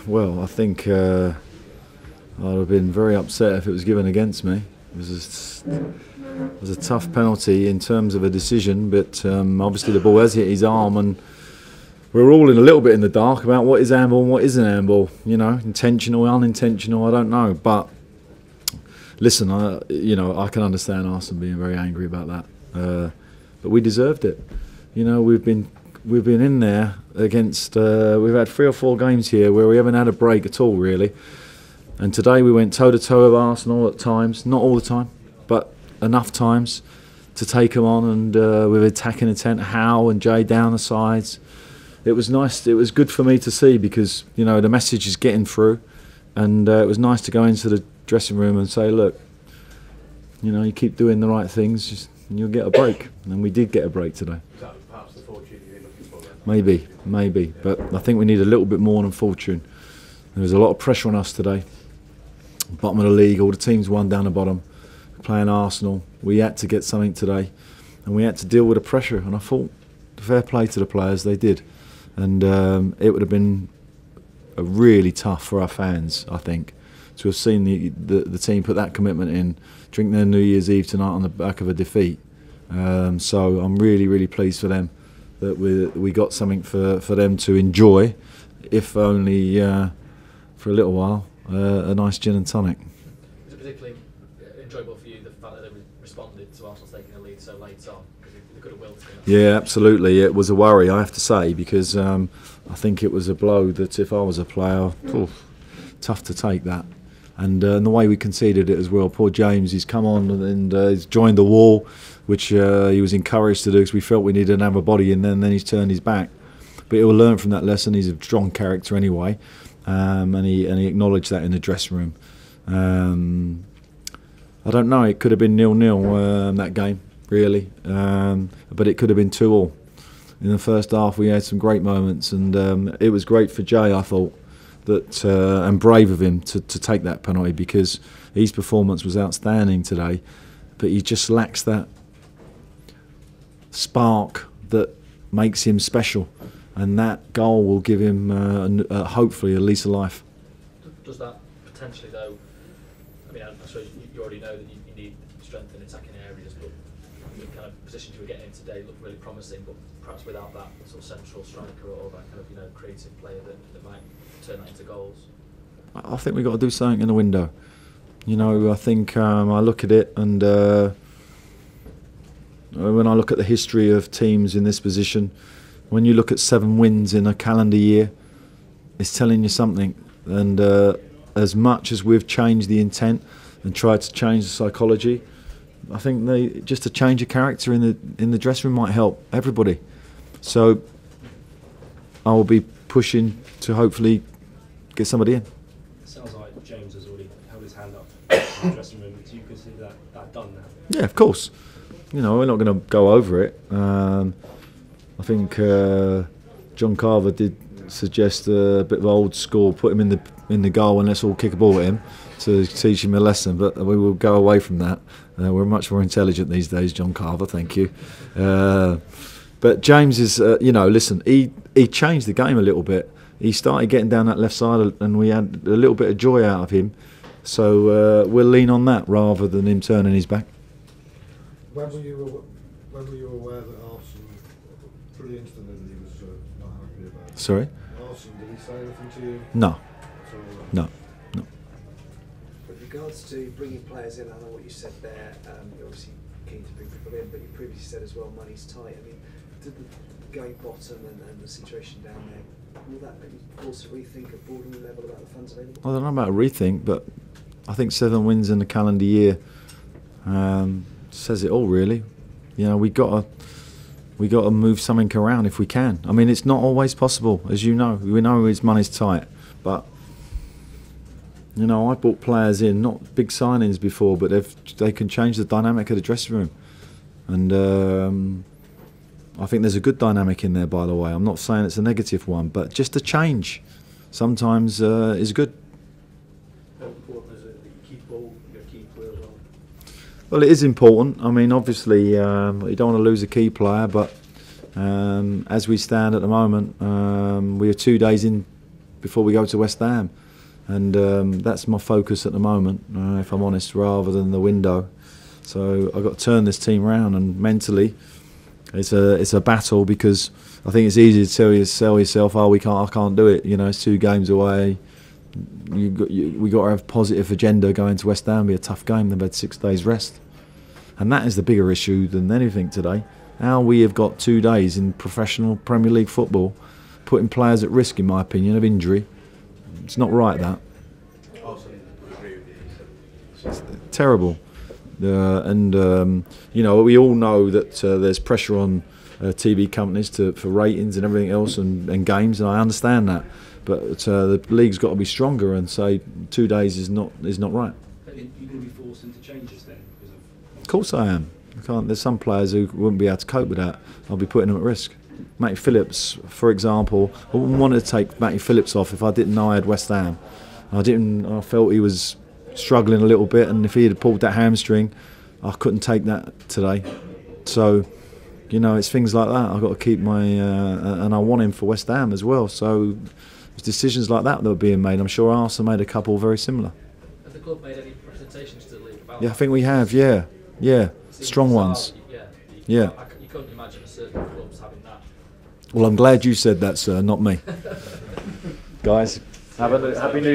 Well, I think I'd have been very upset if it was given against me. It was a tough penalty in terms of a decision, but obviously the ball has hit his arm, and we're all in a little bit in the dark about what is handball and what isn't handball. You know, intentional, unintentional, I don't know. But listen, I can understand Arsene being very angry about that, but we deserved it. You know, we've been in there against. We've had 3 or 4 games here where we haven't had a break at all, really. And today we went toe to toe with Arsenal at times, not all the time, but enough times to take them on, and with attacking intent, Howe and Jay down the sides. It was nice. It was good for me to see because you know the message is getting through, and it was nice to go into the dressing room and say, look, you know, you keep doing the right things, and you'll get a break. And we did get a break today. Is that perhaps the fortune you're looking for then? Maybe, but I think we need a little bit more than fortune. There was a lot of pressure on us today. Bottom of the league, all the teams won down the bottom. Playing Arsenal, we had to get something today, and we had to deal with the pressure. And I thought, fair play to the players, they did. And it would have been really tough for our fans, I think, to have seen the team put that commitment in, drink their New Year's Eve tonight on the back of a defeat. So I'm really pleased for them that we got something for them to enjoy, if only for a little while. A nice gin and tonic. Was it particularly enjoyable for you the fact that they responded to Arsenal taking the lead so late on? Because they could have willed to. Yeah, absolutely. It was a worry, I have to say, because I think it was a blow that if I was a player, tough to take that. And the way we conceded it as well. Poor James, he's come on and he's joined the wall, which he was encouraged to do because we felt we needed another body in there, and then he's turned his back. But he'll learn from that lesson. He's a strong character anyway. And he acknowledged that in the dressing room. I don't know, it could have been 0-0 that game, really, but it could have been 2-2. In the first half we had some great moments, and it was great for Jay, I thought, that and brave of him to take that penalty, because his performance was outstanding today, but he just lacks that spark that makes him special. And that goal will give him, hopefully, a lease of life. Does that potentially, though, I mean, I suppose you already know that you need strength in attacking areas, but the kind of positions you were getting in today looked really promising, but perhaps without that sort of central striker or that kind of, you know, creative player that might turn that into goals? I think we've got to do something in the window. You know, I think I look at it, and when I look at the history of teams in this position, when you look at 7 wins in a calendar year, it's telling you something. And as much as we've changed the intent and tried to change the psychology, I think just a change of character in the dressing room might help everybody. So I will be pushing to hopefully get somebody in. It sounds like James has already held his hand up in the dressing room. Do you consider that done now? Yeah, of course. You know, we're not going to go over it. I think John Carver did suggest a bit of old school, put him in the goal and let's all kick a ball at him to teach him a lesson, but we will go away from that. We're much more intelligent these days, John Carver, thank you. But James is, you know, listen, he changed the game a little bit. He started getting down that left side and we had a little bit of joy out of him. So we'll lean on that rather than him turning his back. When were you aware that Arsene, pretty instantly, that he was not happy about it? Sorry? Arsene, did he say anything to you? No. No. With regards to bringing players in, I know what you said there, you're obviously keen to bring people in, but you previously said as well money's tight. I mean, did the going bottom and the situation down there, will that maybe force a rethink at board level about the funds available? I don't know about a rethink, but I think 7 wins in the calendar year says it all, really. You know, we got to move something around if we can. I mean, it's not always possible, as you know. We know his money's tight, but you know, I brought players in, not big signings before, but they can change the dynamic of the dressing room, and I think there's a good dynamic in there. By the way, I'm not saying it's a negative one, but just a change sometimes is good. How important is it that you keep ball, your key players on? Well, it is important. I mean, obviously, you don't want to lose a key player, but as we stand at the moment, we are 2 days in before we go to West Ham, and that's my focus at the moment, if I'm honest, rather than the window. So I've got to turn this team round, and mentally it's a battle, because I think it's easy to sell yourself, oh, I can't do it, you know, it's 2 games away. We got to have a positive agenda going to West Ham. Be a tough game. They've had 6 days rest, and that is the bigger issue than anything today. How we have got 2 days in professional Premier League football, putting players at risk, in my opinion, of injury. It's not right, that. It's terrible. You know, we all know that there's pressure on TV companies for ratings and everything else, and games, and I understand that. But the league's got to be stronger, and say 2 days is not right. Are you going to be forced into changes then? Of course I am. There's some players who wouldn't be able to cope with that. I'll be putting them at risk. Matty Phillips, for example, I wouldn't want to take Matty Phillips off if I didn't know I had West Ham. I felt he was struggling a little bit, and if he had pulled that hamstring, I couldn't take that today. So, you know, it's things like that. I've got to keep my and I want him for West Ham as well. So there's decisions like that are being made. I'm sure Arsenal made a couple very similar. Have the club made any presentations to the league about that? I think we have. Yeah, strong ones. Yeah. You couldn't imagine a certain clubs having that. Well, I'm glad you said that, sir, not me. Guys, have a happy New Year.